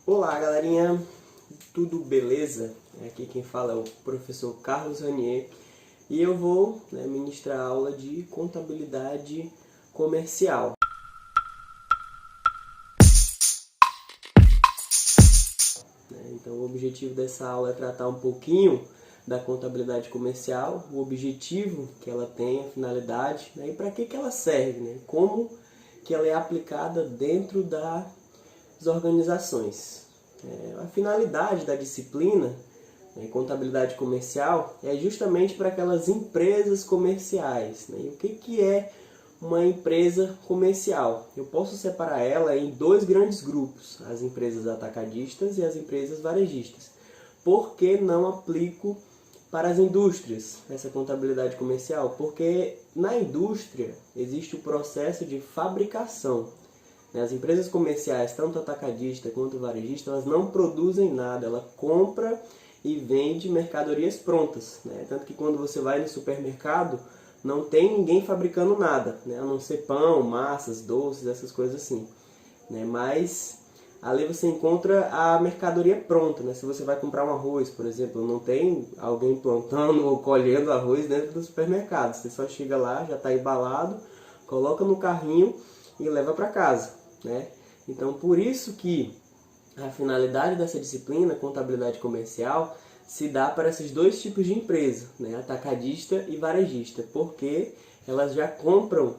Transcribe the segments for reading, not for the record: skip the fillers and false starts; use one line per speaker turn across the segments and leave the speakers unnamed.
Olá, galerinha, tudo beleza? Aqui quem fala é o professor Carlos Ranier e eu vou ministrar a aula de contabilidade comercial. Então, o objetivo dessa aula é tratar um pouquinho da contabilidade comercial, o objetivo que ela tem, a finalidade, e para que ela serve, como que ela é aplicada dentro das organizações. A finalidade da disciplina em contabilidade comercial é justamente para aquelas empresas comerciais. E o que é uma empresa comercial? Eu posso separar ela em dois grandes grupos, as empresas atacadistas e as empresas varejistas. Por que não aplico para as indústrias essa contabilidade comercial? Porque na indústria existe o processo de fabricação. As empresas comerciais, tanto atacadista quanto varejista, elas não produzem nada, ela compra e vende mercadorias prontas. Tanto que quando você vai no supermercado, não tem ninguém fabricando nada, a não ser pão, massas, doces, essas coisas assim. Mas ali você encontra a mercadoria pronta. Se você vai comprar um arroz, por exemplo, não tem alguém plantando ou colhendo arroz dentro do supermercado. Você só chega lá, já está embalado, coloca no carrinho e leva para casa. Então, por isso que a finalidade dessa disciplina, contabilidade comercial, se dá para esses dois tipos de empresa, atacadista e varejista, porque elas já compram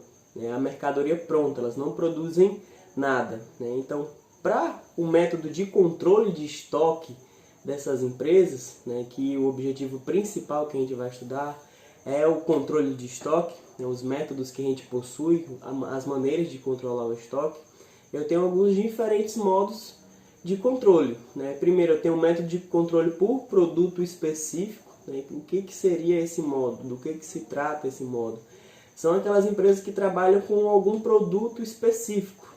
a mercadoria pronta, elas não produzem nada. Então, para o método de controle de estoque dessas empresas, que o objetivo principal que a gente vai estudar é o controle de estoque, os métodos que a gente possui, as maneiras de controlar o estoque, eu tenho alguns diferentes modos de controle. Primeiro, eu tenho um método de controle por produto específico. O que seria esse modo? Do que se trata esse modo? São aquelas empresas que trabalham com algum produto específico,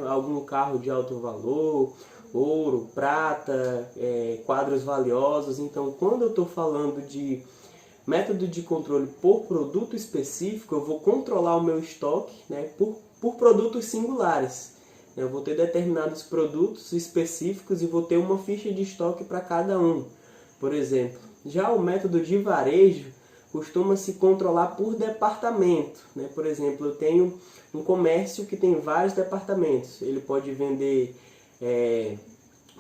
algum carro de alto valor, ouro, prata, quadros valiosos. Então, quando eu estou falando de método de controle por produto específico, eu vou controlar o meu estoque por produtos singulares. Eu vou ter determinados produtos específicos e vou ter uma ficha de estoque para cada um. Por exemplo, já o método de varejo costuma se controlar por departamento. Por exemplo, eu tenho um comércio que tem vários departamentos. Ele pode vender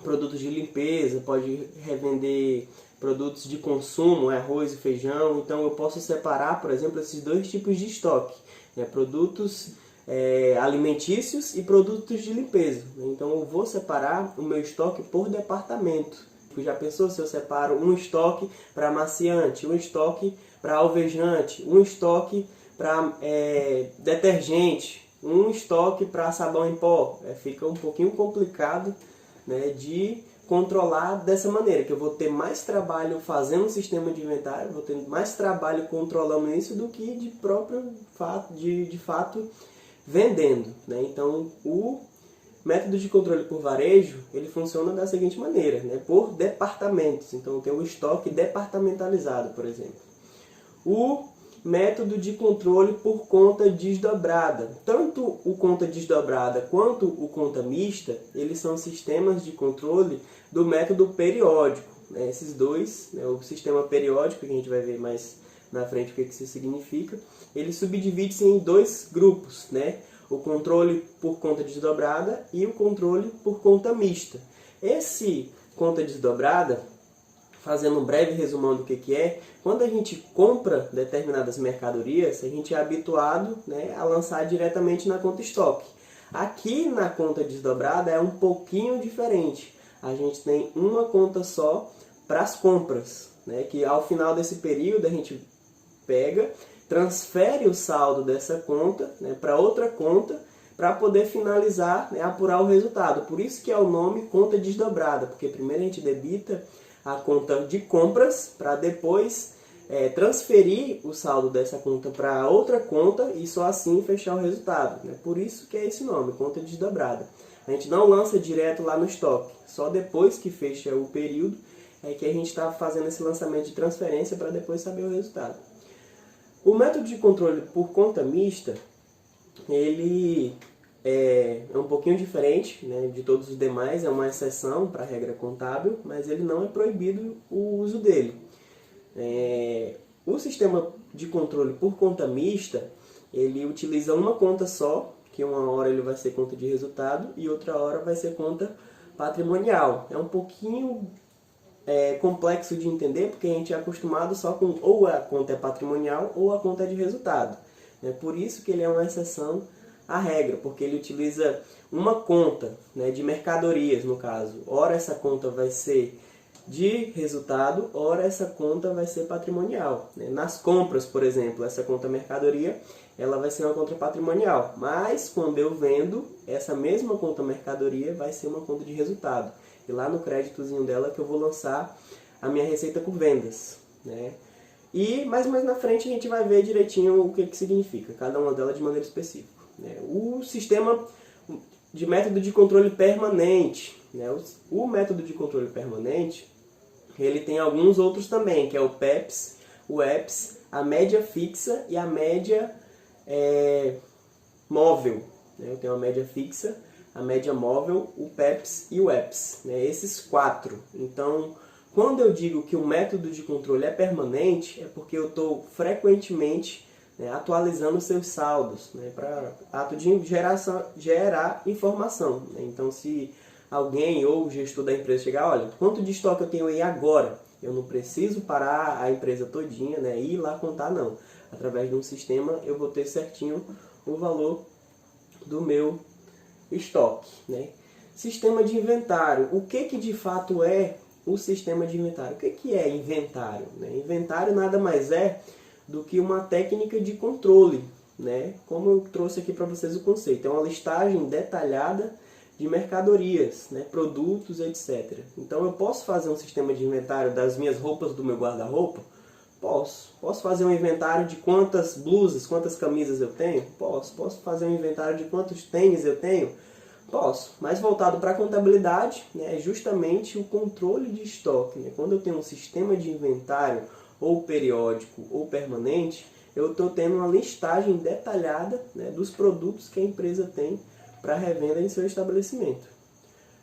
produtos de limpeza, pode revender produtos de consumo, arroz e feijão. Então eu posso separar, por exemplo, esses dois tipos de estoque, produtos alimentícios e produtos de limpeza. Então eu vou separar o meu estoque por departamento. Já pensou se eu separo um estoque para amaciante, um estoque para alvejante, um estoque para detergente, um estoque para sabão em pó? Fica um pouquinho complicado de controlar dessa maneira, que eu vou ter mais trabalho fazendo um sistema de inventário, vou ter mais trabalho controlando isso do que de fato vendendo. Então, o método de controle por varejo, ele funciona da seguinte maneira, por departamentos. Então, eu tenho o estoque departamentalizado, por exemplo. O método de controle por conta desdobrada. Tanto o conta desdobrada quanto o conta mista, eles são sistemas de controle do método periódico. Esses dois, o sistema periódico, que a gente vai ver mais na frente o que isso significa, ele subdivide-se em dois grupos, o controle por conta desdobrada e o controle por conta mista. Esse conta desdobrada, fazendo um breve resumão do que é, quando a gente compra determinadas mercadorias, a gente é habituado a lançar diretamente na conta estoque. Aqui na conta desdobrada é um pouquinho diferente. A gente tem uma conta só para as compras, que ao final desse período a gente pega, transfere o saldo dessa conta para outra conta para poder finalizar, apurar o resultado. Por isso que é o nome conta desdobrada, porque primeiro a gente debita a conta de compras para depois transferir o saldo dessa conta para outra conta e só assim fechar o resultado. Por isso que é esse nome, conta desdobrada. A gente não lança direto lá no estoque, só depois que fecha o período é que a gente está fazendo esse lançamento de transferência para depois saber o resultado. O método de controle por conta mista, ele é um pouquinho diferente, né, de todos os demais, é uma exceção para a regra contábil, mas ele não é proibido o uso dele. O sistema de controle por conta mista, ele utiliza uma conta só, que uma hora ele vai ser conta de resultado e outra hora vai ser conta patrimonial. É um pouquinho complexo de entender, porque a gente é acostumado só com ou a conta é patrimonial ou a conta é de resultado. É por isso que ele é uma exceção à regra, porque ele utiliza uma conta, né, de mercadorias, no caso. Ora essa conta vai ser de resultado, ora essa conta vai ser patrimonial. Nas compras, por exemplo, essa conta mercadoria, ela vai ser uma conta patrimonial, mas quando eu vendo, essa mesma conta mercadoria vai ser uma conta de resultado. E lá no créditozinho dela que eu vou lançar a minha receita com vendas, né? E mais na frente a gente vai ver direitinho o que significa, cada uma delas de maneira específica, né? O sistema de método de controle permanente, né? O método de controle permanente, ele tem alguns outros também, que é o PEPS, o EPS, a média fixa e a média móvel, né? Eu tenho a média fixa, a média móvel, o PEPS e o EPS, né? Esses 4. Então, quando eu digo que o método de controle é permanente, é porque eu estou frequentemente, né, atualizando seus saldos, né, para ato de gerar informação, né? Então, se alguém ou o gestor da empresa chegar, olha, quanto de estoque eu tenho aí agora? Eu não preciso parar a empresa todinha, né, e ir lá contar, não. Através de um sistema eu vou ter certinho o valor do meu estoque, né? Sistema de inventário. O que de fato é o sistema de inventário? O que é inventário, né? Inventário nada mais é do que uma técnica de controle, né? Como eu trouxe aqui para vocês o conceito. É uma listagem detalhada de mercadorias, né? Produtos, etc. Então eu posso fazer um sistema de inventário das minhas roupas do meu guarda-roupa? Posso fazer um inventário de quantas blusas, quantas camisas eu tenho? Posso fazer um inventário de quantos tênis eu tenho? Posso, mas voltado para a contabilidade, né, é justamente o controle de estoque, né? Quando eu tenho um sistema de inventário, ou periódico ou permanente, eu estou tendo uma listagem detalhada, né, dos produtos que a empresa tem para revenda em seu estabelecimento.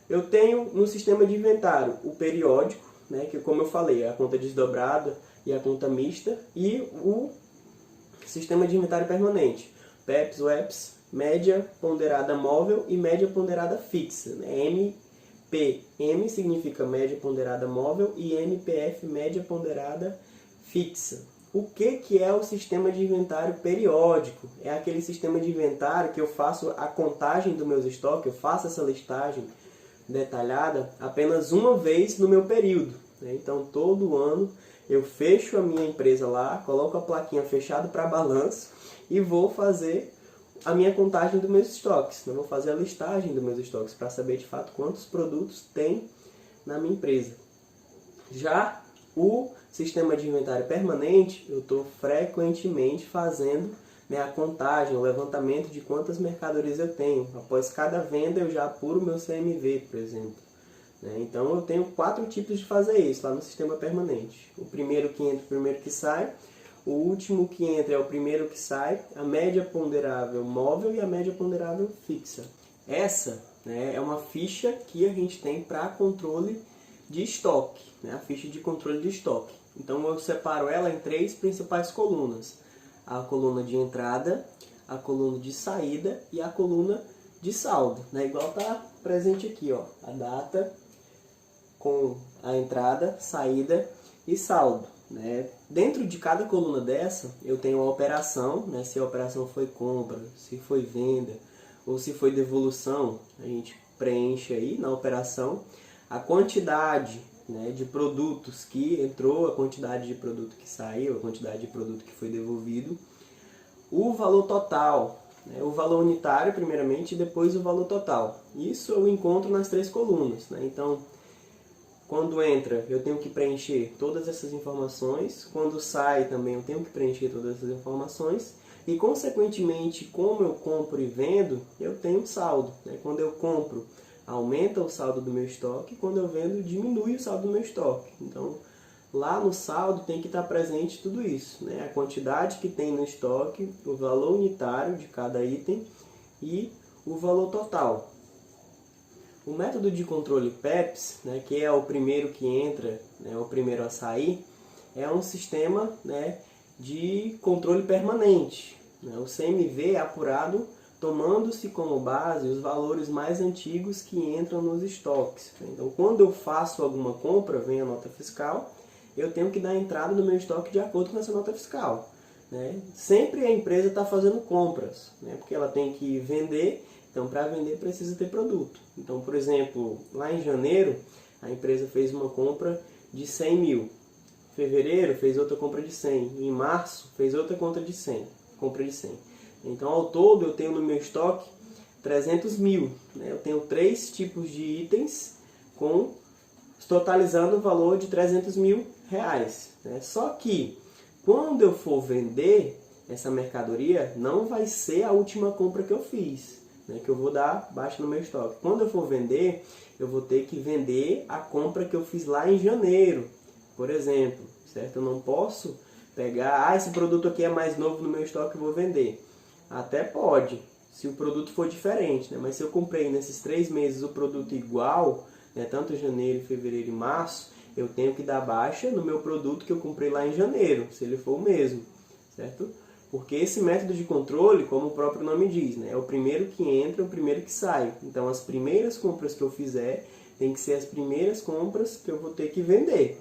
Eu tenho no sistema de inventário o periódico, né, que como eu falei, é a conta desdobrada e a conta mista, e o sistema de inventário permanente, PEPS, WEPS, média ponderada móvel e média ponderada fixa, né? MPM significa média ponderada móvel e MPF, média ponderada fixa. O que é o sistema de inventário periódico? É aquele sistema de inventário que eu faço a contagem dos meus estoques, eu faço essa listagem detalhada apenas uma vez no meu período, né? Então, todo ano eu fecho a minha empresa lá, coloco a plaquinha fechado para balanço e vou fazer a minha contagem dos meus estoques. Eu vou fazer a listagem dos meus estoques para saber de fato quantos produtos tem na minha empresa. Já o sistema de inventário permanente, eu estou frequentemente fazendo, né, a contagem, o levantamento de quantas mercadorias eu tenho. Após cada venda eu já apuro o meu CMV, por exemplo, né? Então eu tenho 4 tipos de fazer isso lá no sistema permanente. O primeiro que entra, o primeiro que sai. O último que entra é o primeiro que sai, a média ponderável móvel e a média ponderável fixa. Essa, né, é uma ficha que a gente tem para controle de estoque, né, a ficha de controle de estoque. Então eu separo ela em 3 principais colunas. A coluna de entrada, a coluna de saída e a coluna de saldo, né? Igual está presente aqui, ó, a data com a entrada, saída e saldo, né? Dentro de cada coluna dessa, eu tenho a operação, né? Se a operação foi compra, se foi venda ou se foi devolução, a gente preenche aí na operação a quantidade, né, de produtos que entrou, a quantidade de produto que saiu, a quantidade de produto que foi devolvido, o valor total, né, o valor unitário primeiramente e depois o valor total. Isso eu encontro nas 3 colunas, né? Então, quando entra, eu tenho que preencher todas essas informações. Quando sai também, eu tenho que preencher todas essas informações. E, consequentemente, como eu compro e vendo, eu tenho saldo, né? Quando eu compro, aumenta o saldo do meu estoque. Quando eu vendo, diminui o saldo do meu estoque. Então, lá no saldo tem que estar presente tudo isso, né? A quantidade que tem no estoque, o valor unitário de cada item e o valor total. O método de controle PEPS, né, que é o primeiro que entra, né, o primeiro a sair, é um sistema, né, de controle permanente. Né? O CMV é apurado tomando-se como base os valores mais antigos que entram nos estoques. Então, quando eu faço alguma compra, vem a nota fiscal, eu tenho que dar entrada no meu estoque de acordo com essa nota fiscal. Né? Sempre a empresa está fazendo compras, né? Porque ela tem que vender, então para vender precisa ter produto. Então, por exemplo, lá em janeiro, a empresa fez uma compra de 100 mil. Em fevereiro fez outra compra de 100. Em março fez outra compra de 100. Então, ao todo, eu tenho no meu estoque 300 mil. Né? Eu tenho 3 tipos de itens totalizando o valor de 300 mil reais. Né? Só que, quando eu for vender essa mercadoria, não vai ser a última compra que eu fiz, né? Que eu vou dar baixa no meu estoque. Quando eu for vender, eu vou ter que vender a compra que eu fiz lá em janeiro, por exemplo. Certo? Eu não posso pegar, esse produto aqui é mais novo no meu estoque, eu vou vender. Até pode, se o produto for diferente, né? Mas se eu comprei nesses 3 meses o produto igual, né? Tanto janeiro, fevereiro e março, eu tenho que dar baixa no meu produto que eu comprei lá em janeiro, se ele for o mesmo, certo? Porque esse método de controle, como o próprio nome diz, né? É o primeiro que entra, é o primeiro que sai. Então, as primeiras compras que eu fizer, tem que ser as primeiras compras que eu vou ter que vender,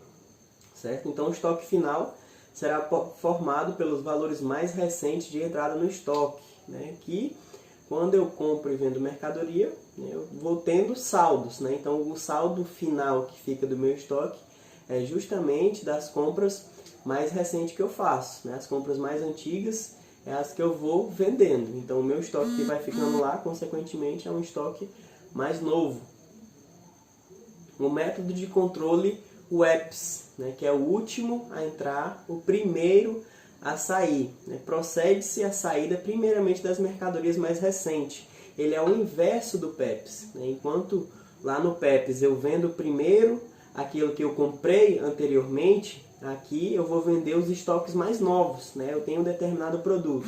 certo? Então, o estoque final será formado pelos valores mais recentes de entrada no estoque, né? Que quando eu compro e vendo mercadoria, né, eu vou tendo saldos, né? Então, o saldo final que fica do meu estoque é justamente das compras mais recentes que eu faço, né? As compras mais antigas é as que eu vou vendendo. Então, o meu estoque que vai ficando lá, consequentemente, é um estoque mais novo. O método de controle WEPS, né, que é o último a entrar, o primeiro a sair. Né? Procede-se a saída primeiramente das mercadorias mais recentes. Ele é o inverso do PEPS. Né? Enquanto lá no PEPS eu vendo primeiro aquilo que eu comprei anteriormente, aqui eu vou vender os estoques mais novos. Né? Eu tenho um determinado produto.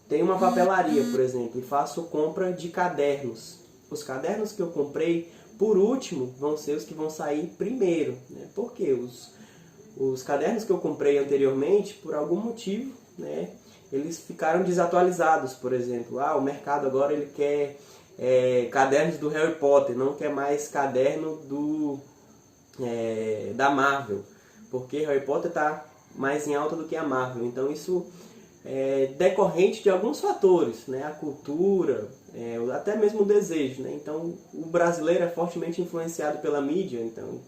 Tenho uma papelaria, por exemplo, e faço compra de cadernos. Os cadernos que eu comprei por último vão ser os que vão sair primeiro, né? Porque os cadernos que eu comprei anteriormente, por algum motivo, né, eles ficaram desatualizados, por exemplo. O mercado agora ele quer cadernos do Harry Potter, não quer mais caderno da Marvel, porque Harry Potter está mais em alta do que a Marvel. Então isso é decorrente de alguns fatores, né? A cultura, até mesmo o desejo, né? Então o brasileiro é fortemente influenciado pela mídia, então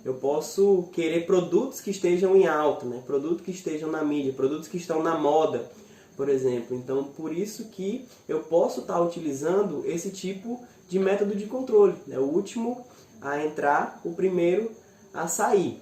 eu posso querer produtos que estejam em alta, né? Produtos que estejam na mídia, produtos que estão na moda, por exemplo. Então por isso que eu posso estar utilizando esse tipo de método de controle, né? O último a entrar, o primeiro a sair.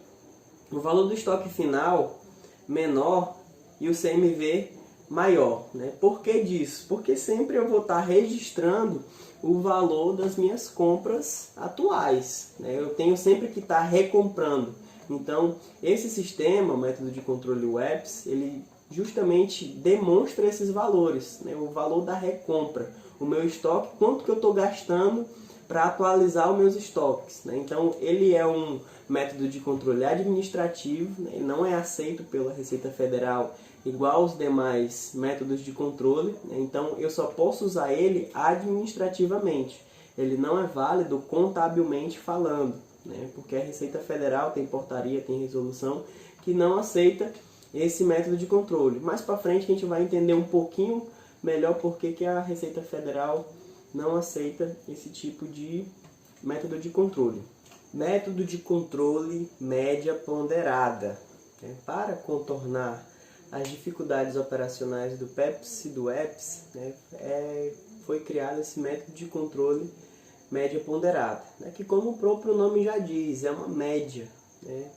O valor do estoque final menor e o CMV maior. Né? Por que disso? Porque sempre eu vou estar registrando o valor das minhas compras atuais. Né? Eu tenho sempre que estar recomprando. Então, esse sistema, o método de controle WEPS, ele justamente demonstra esses valores. Né? O valor da recompra, o meu estoque, quanto que eu estou gastando para atualizar os meus estoques. Né? Então, ele é um método de controle administrativo, né? Ele não é aceito pela Receita Federal igual aos demais métodos de controle, né? Então eu só posso usar ele administrativamente. Ele não é válido contabilmente falando, né? Porque a Receita Federal tem portaria, tem resolução que não aceita esse método de controle. Mais para frente a gente vai entender um pouquinho melhor por que a Receita Federal não aceita esse tipo de método de controle. Método de controle média ponderada. Né? Para contornar as dificuldades operacionais do PEPS e do WEPS, né, foi criado esse método de controle média ponderada, né, que como o próprio nome já diz, é uma média. Né?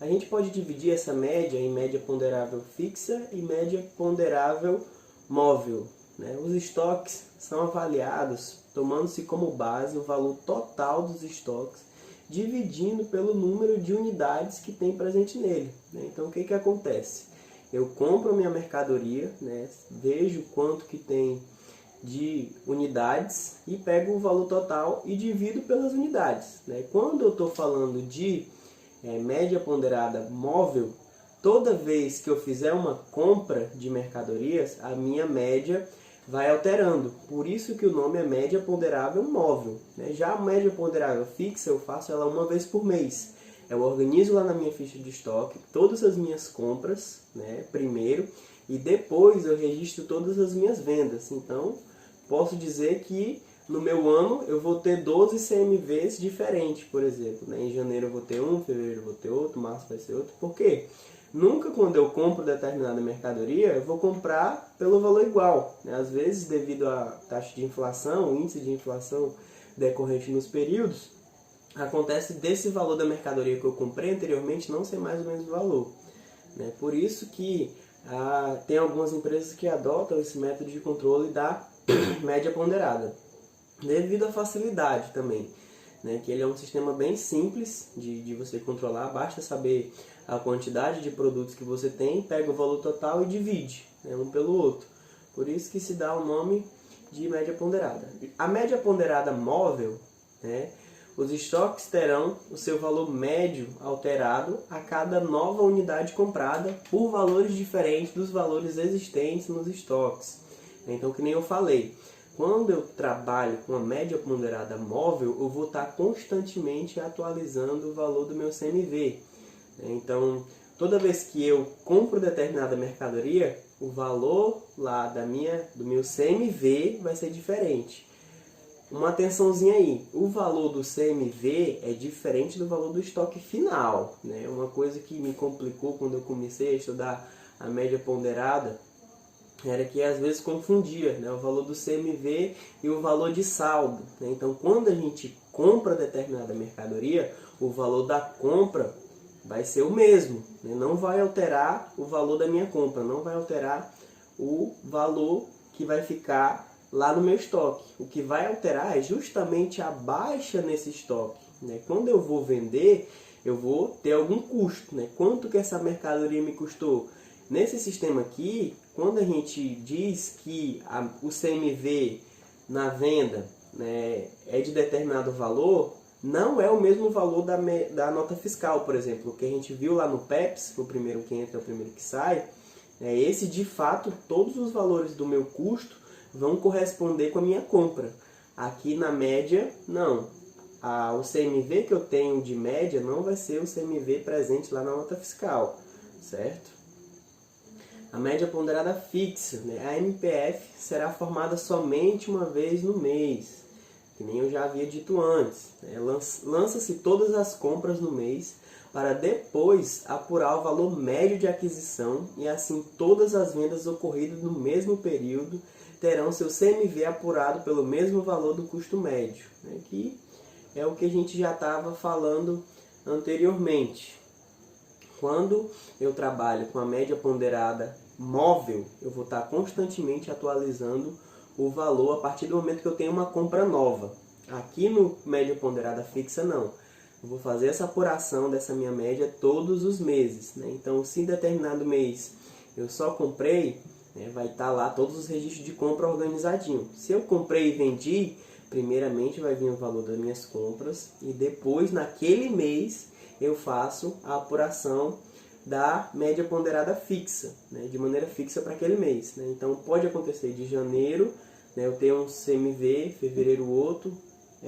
A gente pode dividir essa média em média ponderável fixa e média ponderável móvel. Né? Os estoques são avaliados tomando-se como base o valor total dos estoques, dividindo pelo número de unidades que tem presente nele. Né? Então o que acontece? Eu compro a minha mercadoria, né? Vejo quanto que tem de unidades e pego o valor total e divido pelas unidades, né? Quando eu estou falando de média ponderada móvel, toda vez que eu fizer uma compra de mercadorias, a minha média vai alterando. Por isso que o nome é média ponderável móvel, né? Já a média ponderável fixa, eu faço ela uma vez por mês. Eu organizo lá na minha ficha de estoque todas as minhas compras, né, primeiro, e depois eu registro todas as minhas vendas. Então, posso dizer que no meu ano eu vou ter 12 CMVs diferentes, por exemplo, né? Em janeiro eu vou ter um, em fevereiro eu vou ter outro, março vai ser outro. Por quê? Nunca quando eu compro determinada mercadoria, eu vou comprar pelo valor igual, né? Às vezes, devido à taxa de inflação, o índice de inflação decorrente nos períodos, acontece desse valor da mercadoria que eu comprei anteriormente não ser mais o mesmo valor, né? Por isso que tem algumas empresas que adotam esse método de controle da média ponderada, devido à facilidade também, né? Que ele é um sistema bem simples de você controlar, basta saber a quantidade de produtos que você tem, pega o valor total e divide, né, um pelo outro. Por isso que se dá o nome de média ponderada. A média ponderada móvel, né, os estoques terão o seu valor médio alterado a cada nova unidade comprada por valores diferentes dos valores existentes nos estoques. Então, que nem eu falei, quando eu trabalho com a média ponderada móvel, eu vou estar constantemente atualizando o valor do meu CMV. Então, toda vez que eu compro determinada mercadoria, o valor lá do meu CMV vai ser diferente. Uma atençãozinha aí, o valor do CMV é diferente do valor do estoque final, né? Uma coisa que me complicou quando eu comecei a estudar a média ponderada era que às vezes confundia, né, o valor do CMV e o valor de saldo, né? Então, quando a gente compra determinada mercadoria, o valor da compra vai ser o mesmo, né? Não vai alterar o valor da minha compra, não vai alterar o valor que vai ficar lá no meu estoque. O que vai alterar é justamente a baixa nesse estoque, né? Quando eu vou vender, eu vou ter algum custo, né? Quanto que essa mercadoria me custou? Nesse sistema aqui, quando a gente diz que o CMV na venda, né, é de determinado valor, não é o mesmo valor da nota fiscal, por exemplo. O que a gente viu lá no PEPS, o primeiro que entra é o primeiro que sai, esse de fato, todos os valores do meu custo vão corresponder com a minha compra. Aqui na média, não. O CMV que eu tenho de média não vai ser o CMV presente lá na nota fiscal, certo? A média ponderada fixa, né? A MPF, será formada somente uma vez no mês, que nem eu já havia dito antes, né? Lança-se todas as compras no mês para depois apurar o valor médio de aquisição e assim todas as vendas ocorridas no mesmo período terão seu CMV apurado pelo mesmo valor do custo médio, né? Que é o que a gente já estava falando anteriormente. Quando eu trabalho com a média ponderada móvel, eu vou estar constantemente atualizando o valor a partir do momento que eu tenho uma compra nova. Aqui no média ponderada fixa, não. Eu vou fazer essa apuração dessa minha média todos os meses, né? Então, se em determinado mês eu só comprei, né, vai estar lá todos os registros de compra organizadinho. Se eu comprei e vendi, primeiramente vai vir o valor das minhas compras e depois, naquele mês, eu faço a apuração da média ponderada fixa, né, de maneira fixa para aquele mês, né? Então, pode acontecer de janeiro, né, eu ter um CMV, fevereiro outro,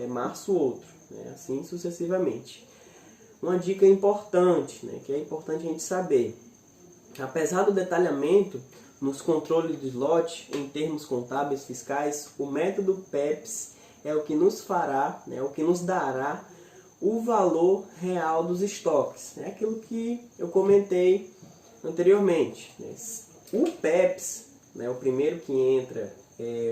março outro, né, assim sucessivamente. Uma dica importante, né, que é importante a gente saber, apesar do detalhamento nos controles de lote em termos contábeis fiscais, o método PEPS é o que nos fará, né, o que nos dará o valor real dos estoques. É aquilo que eu comentei anteriormente, né? O PEPS, né, o primeiro que entra,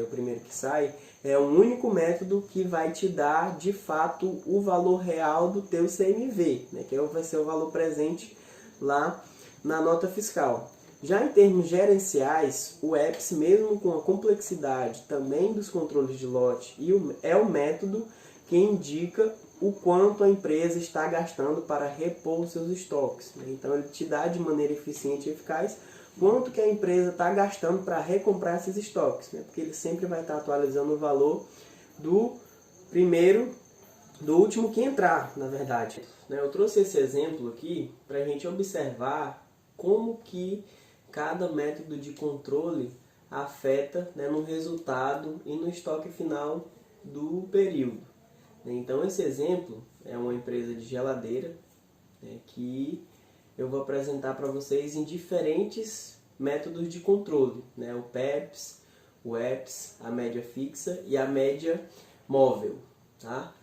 o primeiro que sai, é o único método que vai te dar de fato o valor real do teu CMV, né, que vai ser o valor presente lá na nota fiscal. Já em termos gerenciais, o EPS, mesmo com a complexidade também dos controles de lote, é o método que indica o quanto a empresa está gastando para repor os seus estoques, né? Então, ele te dá de maneira eficiente e eficaz quanto que a empresa está gastando para recomprar esses estoques, né? Porque ele sempre vai estar atualizando o valor do último que entrar, na verdade. Eu trouxe esse exemplo aqui para a gente observar como que cada método de controle afeta, né, no resultado e no estoque final do período. Então esse exemplo é uma empresa de geladeira, né, que eu vou apresentar para vocês em diferentes métodos de controle, né, o PEPS, o EPS, a média fixa e a média móvel. Tá?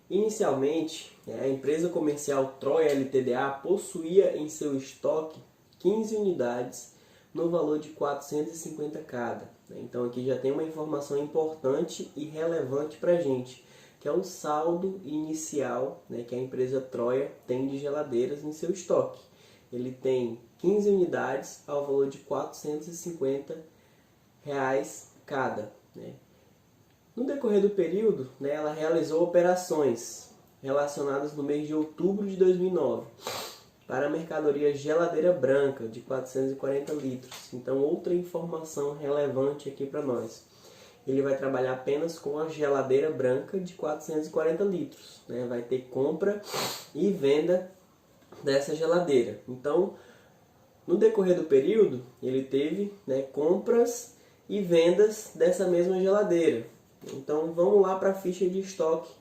Inicialmente, a empresa comercial Troia LTDA possuía em seu estoque 15 unidades no valor de 450 cada. Então aqui já tem uma informação importante e relevante para a gente, que é o saldo inicial, né, que a empresa Troia tem de geladeiras em seu estoque. Ele tem 15 unidades ao valor de R$ 450 cada. Né? No decorrer do período, né, ela realizou operações relacionadas no mês de outubro de 2009 para a mercadoria geladeira branca de 440 litros. Então, outra informação relevante aqui para nós. Ele vai trabalhar apenas com a geladeira branca de 440 litros. Né? Vai ter compra e venda dessa geladeira. Então, no decorrer do período, ele teve, né, compras e vendas dessa mesma geladeira. Então, vamos lá para a ficha de estoque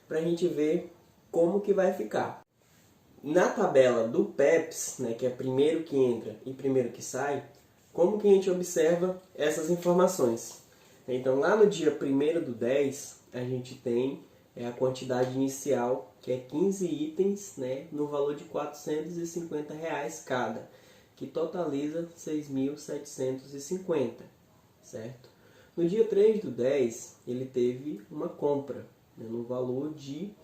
para a gente ver como que vai ficar. Na tabela do PEPS, né, que é primeiro que entra e primeiro que sai, como que a gente observa essas informações? Então, lá no dia 1º/10, a gente tem a quantidade inicial, que é 15 itens, né, no valor de R$ 450 cada, que totaliza 6.750, certo? No dia 3/10, ele teve uma compra, né, no valor de R$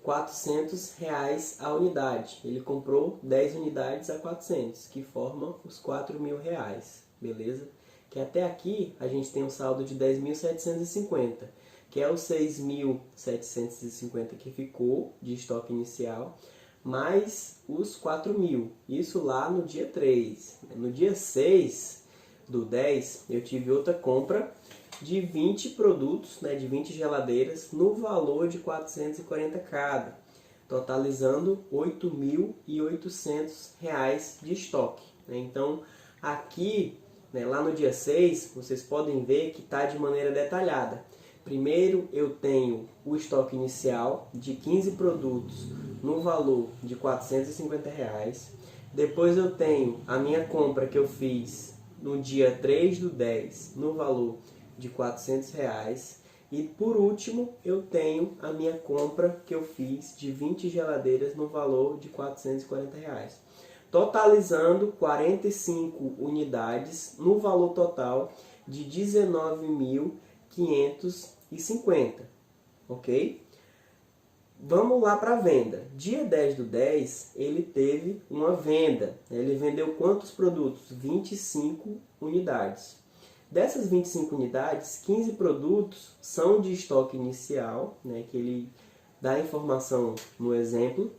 400 a unidade. Ele comprou 10 unidades a 400, que formam os R$ 4.000, beleza? Que até aqui a gente tem um saldo de 10.750, que é os 6.750 que ficou de estoque inicial, mais os 4.000. Isso lá no dia 3. No dia 6/10, eu tive outra compra de 20 produtos, né, de 20 geladeiras, no valor de 440 cada, totalizando R$ 8.800 de estoque. Né? Então, aqui, né, lá no dia 6, vocês podem ver que está de maneira detalhada. Primeiro, eu tenho o estoque inicial de 15 produtos no valor de R$ 450. Depois eu tenho a minha compra que eu fiz no dia 3/10 no valor de R$ 400. E por último, eu tenho a minha compra que eu fiz de 20 geladeiras no valor de R$ 440. Totalizando 45 unidades no valor total de R$ 19.550. Ok? Vamos lá para a venda. Dia 10/10, ele teve uma venda. Ele vendeu quantos produtos? 25 unidades. Dessas 25 unidades, 15 produtos são de estoque inicial, né, que ele dá informação no exemplo,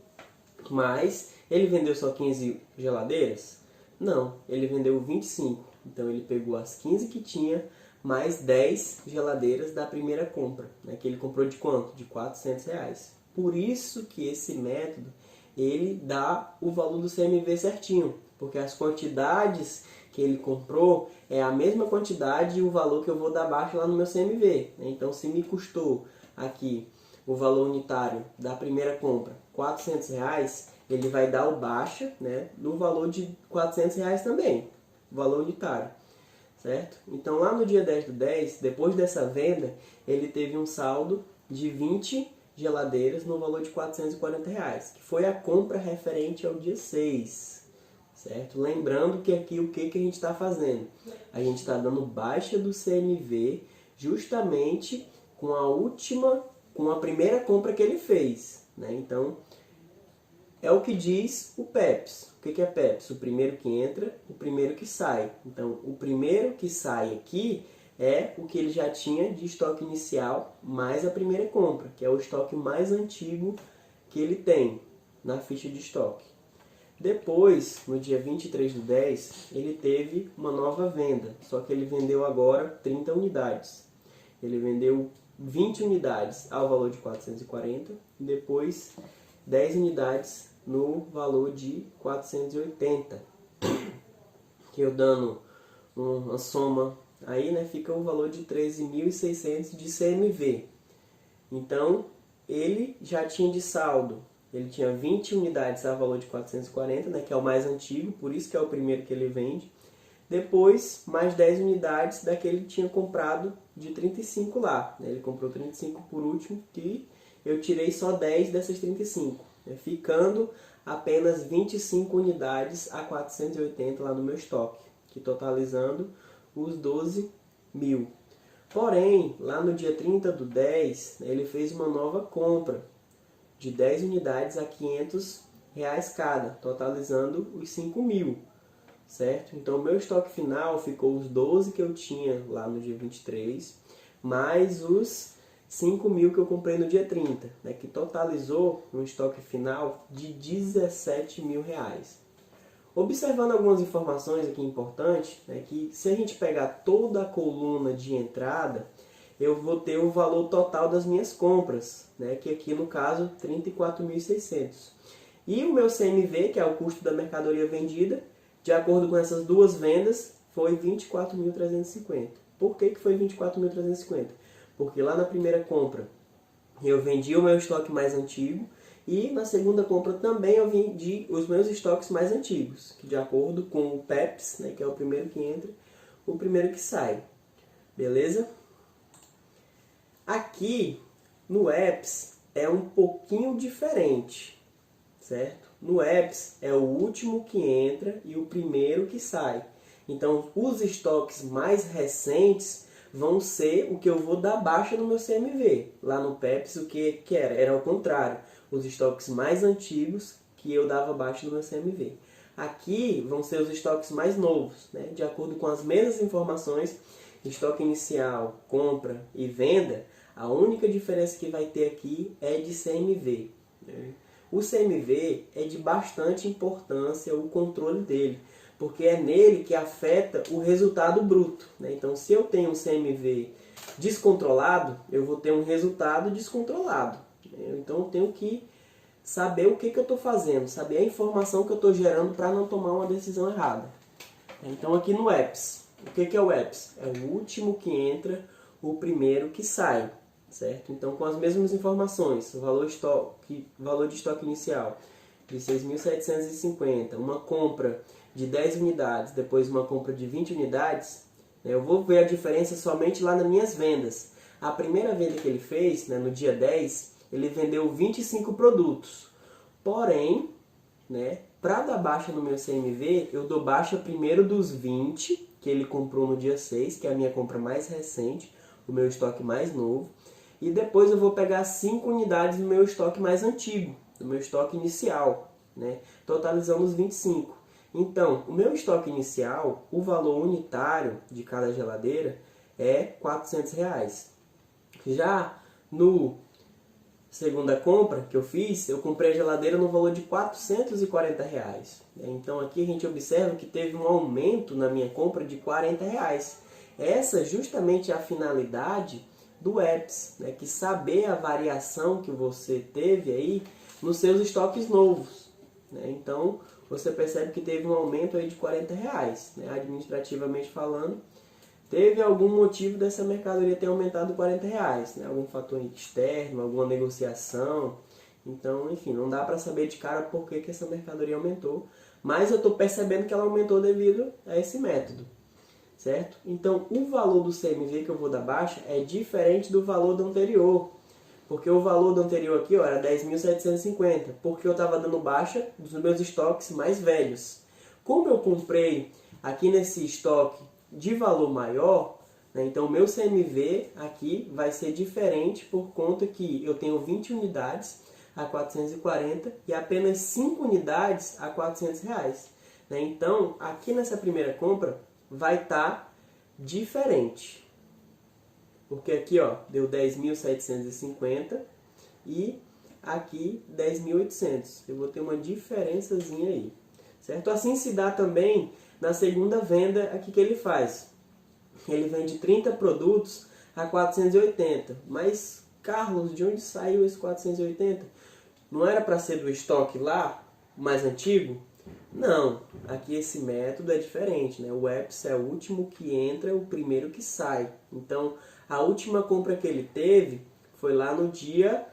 mas ele vendeu só 15 geladeiras? Não, ele vendeu 25. Então ele pegou as 15 que tinha, mais 10 geladeiras da primeira compra, né, que ele comprou de quanto? De R$ 400. Por isso que esse método, ele dá o valor do CMV certinho, porque as quantidades que ele comprou é a mesma quantidade e o valor que eu vou dar abaixo lá no meu CMV. Então, se me custou aqui o valor unitário da primeira compra R$ 400, ele vai dar o baixa, né, no valor de R$ 400 também, o valor unitário, certo? Então, lá no dia 10/10, depois dessa venda, ele teve um saldo de 20 geladeiras no valor de R$ 440, que foi a compra referente ao dia 6. Certo? Lembrando que aqui o que a gente está fazendo? A gente está dando baixa do CMV justamente com a primeira compra que ele fez. Né? Então, é o que diz o PEPS. O que é PEPS? O primeiro que entra, o primeiro que sai. Então, o primeiro que sai aqui é o que ele já tinha de estoque inicial, mais a primeira compra, que é o estoque mais antigo que ele tem na ficha de estoque. Depois, no dia 23/10, ele teve uma nova venda, só que ele vendeu agora 30 unidades. Ele vendeu 20 unidades ao valor de 440 e depois 10 unidades no valor de 480. Que eu dando uma soma aí, né, fica o valor de 13.600 de CMV. Então, ele já tinha de saldo, ele tinha 20 unidades a valor de 440, né, que é o mais antigo, por isso que é o primeiro que ele vende. Depois, mais 10 unidades daquele que tinha comprado de 35 lá. Né? Ele comprou 35 por último, que eu tirei só 10 dessas 35, né? Ficando apenas 25 unidades a 480 lá no meu estoque, que totalizando os 12 mil. Porém, lá no dia 30/10, ele fez uma nova compra de 10 unidades a R$ 500 cada, totalizando os 5 mil, certo? Então, o meu estoque final ficou os 12 que eu tinha lá no dia 23, mais os 5 mil que eu comprei no dia 30, né, que totalizou um estoque final de R$ 17 mil. Observando algumas informações aqui importantes, né, que se a gente pegar toda a coluna de entrada, eu vou ter o valor total das minhas compras, né, que aqui no caso 34.600. E o meu CMV, que é o custo da mercadoria vendida, de acordo com essas duas vendas, foi 24.350. Por que foi 24.350? Porque lá na primeira compra eu vendi o meu estoque mais antigo, e na segunda compra também eu vendi os meus estoques mais antigos, que de acordo com o PEPS, né, que é o primeiro que entra, o primeiro que sai. Beleza? Aqui no EPS é um pouquinho diferente, certo? No EPS é o último que entra e o primeiro que sai. Então os estoques mais recentes vão ser o que eu vou dar baixa no meu CMV. Lá no PEPS o que era? Era ao contrário. Os estoques mais antigos que eu dava baixa no meu CMV. Aqui vão ser os estoques mais novos, né? De acordo com as mesmas informações, estoque inicial, compra e venda, a única diferença que vai ter aqui é de CMV. Né? O CMV é de bastante importância o controle dele, porque é nele que afeta o resultado bruto. Né? Então, se eu tenho um CMV descontrolado, eu vou ter um resultado descontrolado. Então, eu tenho que saber o que eu estou fazendo, saber a informação que eu estou gerando para não tomar uma decisão errada. Então, aqui no EPS, o que é o EPS? É o último que entra, o primeiro que sai. Certo? Então, com as mesmas informações, o valor de estoque inicial de 6.750, uma compra de 10 unidades, depois uma compra de 20 unidades, né, eu vou ver a diferença somente lá nas minhas vendas. A primeira venda que ele fez, né, no dia 10, ele vendeu 25 produtos. Porém, né, para dar baixa no meu CMV, eu dou baixa primeiro dos 20 que ele comprou no dia 6, que é a minha compra mais recente, o meu estoque mais novo. E depois eu vou pegar 5 unidades do meu estoque mais antigo, do meu estoque inicial, né? Totalizando os 25. Então, o meu estoque inicial, o valor unitário de cada geladeira é R$ 400. Já no segunda compra que eu fiz, eu comprei a geladeira no valor de R$ 440. Então aqui a gente observa que teve um aumento na minha compra de R$ 40. Essa justamente é a finalidade do EPS, né, que saber a variação que você teve aí nos seus estoques novos. Né? Então, você percebe que teve um aumento aí de R$ 40, né, administrativamente falando. Teve algum motivo dessa mercadoria ter aumentado R$ 40, né? Algum fator externo, alguma negociação. Então, enfim, não dá para saber de cara por que essa mercadoria aumentou. Mas eu estou percebendo que ela aumentou devido a esse método. Certo? Então, o valor do CMV que eu vou dar baixa é diferente do valor do anterior. Porque o valor do anterior aqui ó, era 10.750, porque eu estava dando baixa dos meus estoques mais velhos. Como eu comprei aqui nesse estoque de valor maior, né, então o meu CMV aqui vai ser diferente por conta que eu tenho 20 unidades a 440 e apenas 5 unidades a R$ 400. Né? Então, aqui nessa primeira compra, vai estar diferente. Porque aqui ó, deu 10.750 e aqui 10.800. Eu vou ter uma diferençazinha aí. certo? Assim se dá também na segunda venda aqui que ele faz. Ele vende 30 produtos a 480, mas Carlos, de onde saiu esse 480? Não era para ser do estoque lá, mais antigo? Não, aqui esse método é diferente, né? O EPS é o último que entra, o primeiro que sai. Então, a última compra que ele teve foi lá no dia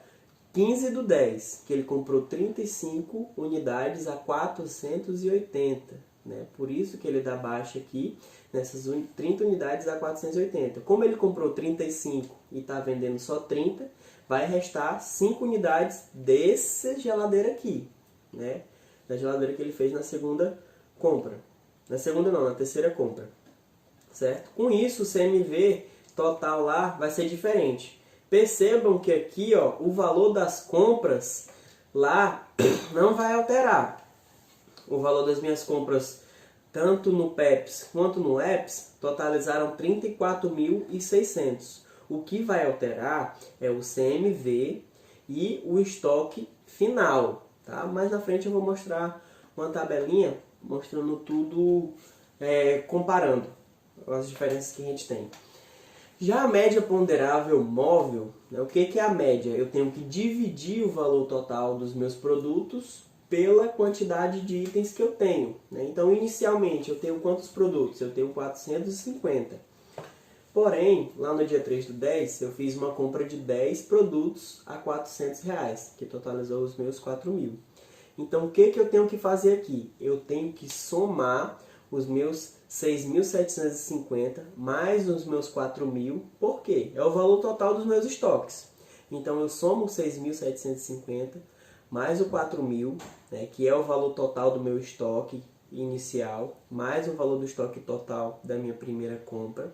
15/10, que ele comprou 35 unidades a 480. Né? Por isso que ele dá baixa aqui, nessas 30 unidades a 480. Como ele comprou 35 e está vendendo só 30, vai restar 5 unidades dessa geladeira aqui, né? Da geladeira que ele fez na segunda compra. Na segunda não, na terceira compra. Certo? Com isso, o CMV total lá vai ser diferente. Percebam que aqui, ó, o valor das compras lá não vai alterar. O valor das minhas compras, tanto no PEPS quanto no EPS, totalizaram 34.600. O que vai alterar é o CMV e o estoque final. Tá? Mais na frente eu vou mostrar uma tabelinha mostrando tudo, comparando as diferenças que a gente tem. Já a média ponderável móvel, né, o que é a média? Eu tenho que dividir o valor total dos meus produtos pela quantidade de itens que eu tenho. Né? Então, inicialmente, eu tenho quantos produtos? Eu tenho 450. Porém, lá no dia 3/10, eu fiz uma compra de 10 produtos a R$400, que totalizou os meus 4.000. Então, o que eu tenho que fazer aqui? Eu tenho que somar os meus 6.750 mais os meus 4.000. Por quê? É o valor total dos meus estoques. Então, eu somo 6.750 mais o 4.000, né, que é o valor total do meu estoque inicial, mais o valor do estoque total da minha primeira compra.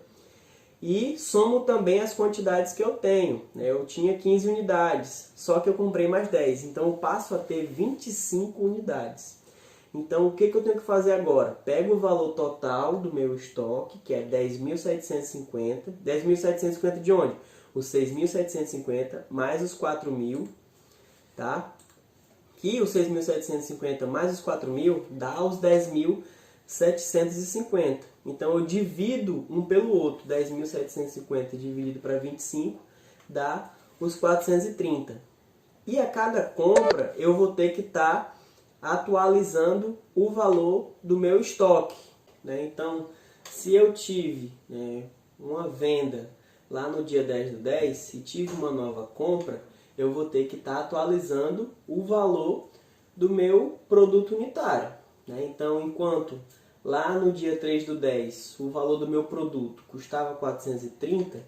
E somo também as quantidades que eu tenho. Né? Eu tinha 15 unidades, só que eu comprei mais 10. Então, eu passo a ter 25 unidades. Então, o que eu tenho que fazer agora? Pego o valor total do meu estoque, que é 10.750. 10.750 de onde? Os 6.750 mais os 4.000, tá? Que os 6.750 mais os 4.000 dá os 10.750. Então, eu divido um pelo outro. 10.750 dividido para 25 dá os 430. E a cada compra, eu vou ter que estar atualizando o valor do meu estoque. Né? Então, se eu tive uma venda lá no dia 10/10, e tive uma nova compra, eu vou ter que estar atualizando o valor do meu produto unitário. Né? Então, enquanto lá no dia 3/10 o valor do meu produto custava 430,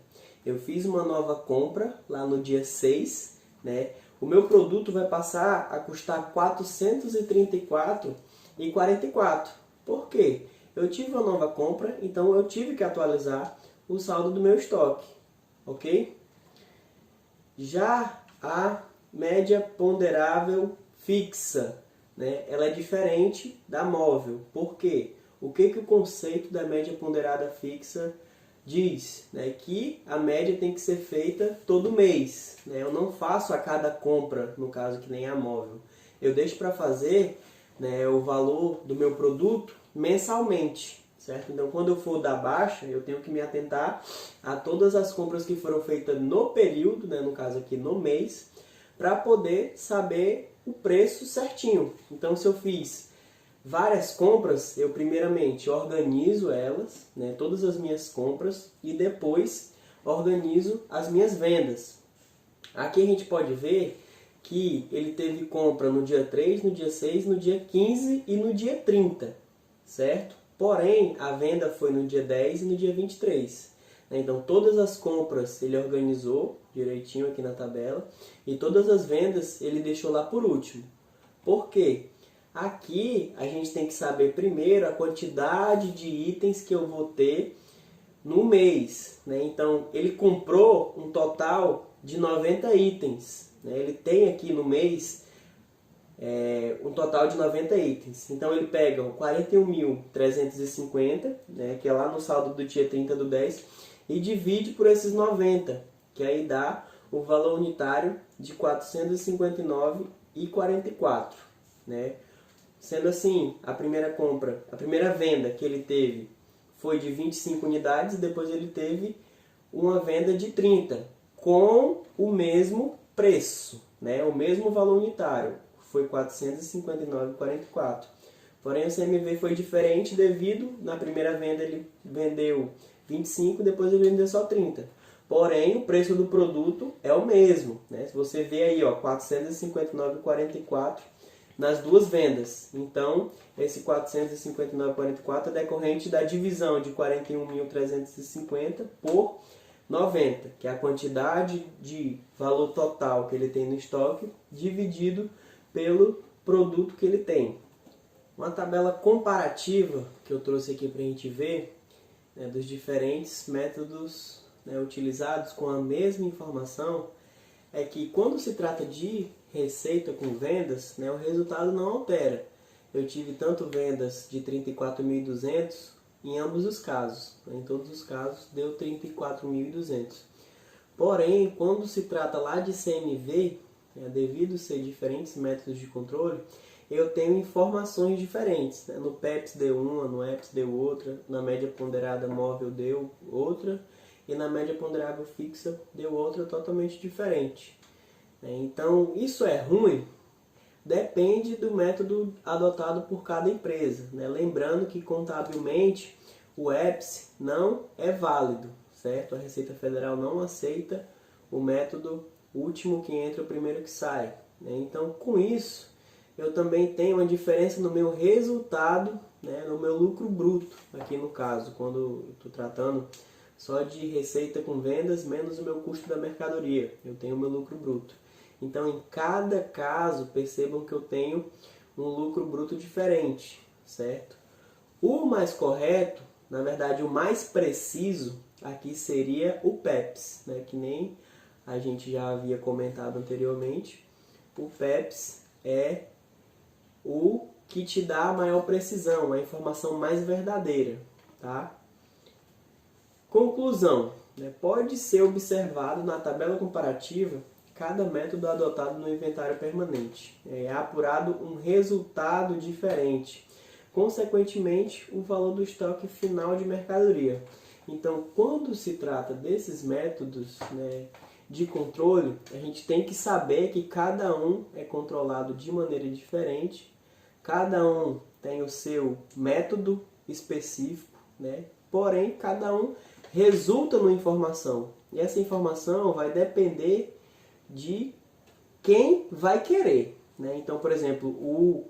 eu fiz uma nova compra lá no dia 6, né? O meu produto vai passar a custar R$ 434,44. Por quê? Eu tive uma nova compra, então eu tive que atualizar o saldo do meu estoque. Ok? Já a média ponderável fixa, né? Ela é diferente da móvel. Por quê? O que o conceito da média ponderada fixa diz? Né? Que a média tem que ser feita todo mês. Né? Eu não faço a cada compra, no caso que nem a móvel. Eu deixo para fazer, né, o valor do meu produto mensalmente. Certo? Então, quando eu for dar baixa, eu tenho que me atentar a todas as compras que foram feitas no período, né, no caso aqui no mês, para poder saber o preço certinho. Então, se eu fiz várias compras, eu primeiramente organizo elas, né, todas as minhas compras, e depois organizo as minhas vendas. Aqui a gente pode ver que ele teve compra no dia 3, no dia 6, no dia 15 e no dia 30, certo? Porém, a venda foi no dia 10 e no dia 23. Então, todas as compras ele organizou direitinho aqui na tabela, e todas as vendas ele deixou lá por último. Por quê? Aqui a gente tem que saber primeiro a quantidade de itens que eu vou ter no mês. Né? Então, ele comprou um total de 90 itens. Né? Ele tem aqui no mês um total de 90 itens. Então, ele pega 41.350, né? que é lá no saldo do dia 30/10, e divide por esses 90, que aí dá o valor unitário de R$ 459,44. Né? Sendo assim, a primeira venda que ele teve foi de 25 unidades e depois ele teve uma venda de 30, com o mesmo preço, né? O mesmo valor unitário, foi R$ 459,44. Porém, o CMV foi diferente devido, na primeira venda ele vendeu 25, depois ele vendeu só 30. Porém, o preço do produto é o mesmo, né? Se você vê aí, ó, 459,44 nas duas vendas. Então, esse 459,44 é decorrente da divisão de 41.350 por 90, que é a quantidade de valor total que ele tem no estoque, dividido pelo produto que ele tem. Uma tabela comparativa que eu trouxe aqui para a gente ver, né, dos diferentes métodos, né, utilizados com a mesma informação, é que quando se trata de receita com vendas, né, o resultado não altera. Eu tive tanto vendas de 34.200 em ambos os casos. Em todos os casos deu 34.200. Porém, quando se trata lá de CMV, né, devido ser diferentes métodos de controle, eu tenho informações diferentes, né? No PEPS deu uma, no EPS deu outra, na média ponderada móvel deu outra, e na média ponderável fixa deu outra totalmente diferente. Então, isso é ruim? Depende do método adotado por cada empresa, né? Lembrando que contabilmente o EPS não é válido, certo? A Receita Federal não aceita o método último que entra, o primeiro que sai, né? Então, com isso, eu também tenho uma diferença no meu resultado, né? No meu lucro bruto, aqui no caso, quando estou tratando só de receita com vendas menos o meu custo da mercadoria, eu tenho o meu lucro bruto. Então, em cada caso, percebam que eu tenho um lucro bruto diferente, certo? O mais correto, na verdade, o mais preciso, aqui seria o PEPS, né? Que nem a gente já havia comentado anteriormente. O PEPS é o que te dá a maior precisão, a informação mais verdadeira, tá? Conclusão, né? Pode ser observado na tabela comparativa cada método adotado no inventário permanente. É apurado um resultado diferente. Consequentemente, o valor do estoque final de mercadoria. Então, quando se trata desses métodos, né, de controle, a gente tem que saber que cada um é controlado de maneira diferente, cada um tem o seu método específico, né? Porém, cada um resulta numa informação. E essa informação vai depender de quem vai querer, né? Então, por exemplo,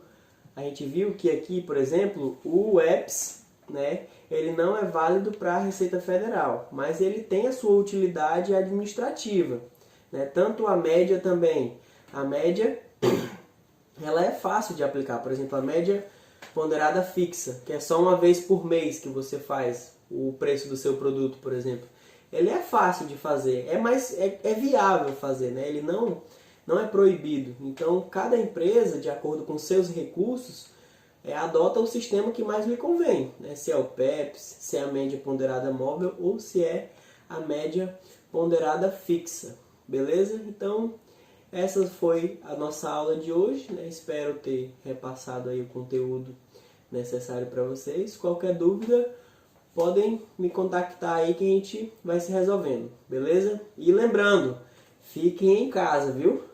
a gente viu que aqui, por exemplo, o EPS, né, ele não é válido para a Receita Federal, mas ele tem a sua utilidade administrativa, né? Tanto a média também. A média, ela é fácil de aplicar. Por exemplo, a média ponderada fixa, que é só uma vez por mês que você faz o preço do seu produto, por exemplo. Ele é fácil de fazer, é viável fazer, né? Ele não é proibido. Então, cada empresa, de acordo com seus recursos, adota o sistema que mais lhe convém, né? Se é o PEPS, se é a média ponderada móvel ou se é a média ponderada fixa, beleza? Então, essa foi a nossa aula de hoje, né? Espero ter repassado aí o conteúdo necessário para vocês. Qualquer dúvida, podem me contactar aí que a gente vai se resolvendo, beleza? E lembrando, fiquem em casa, viu?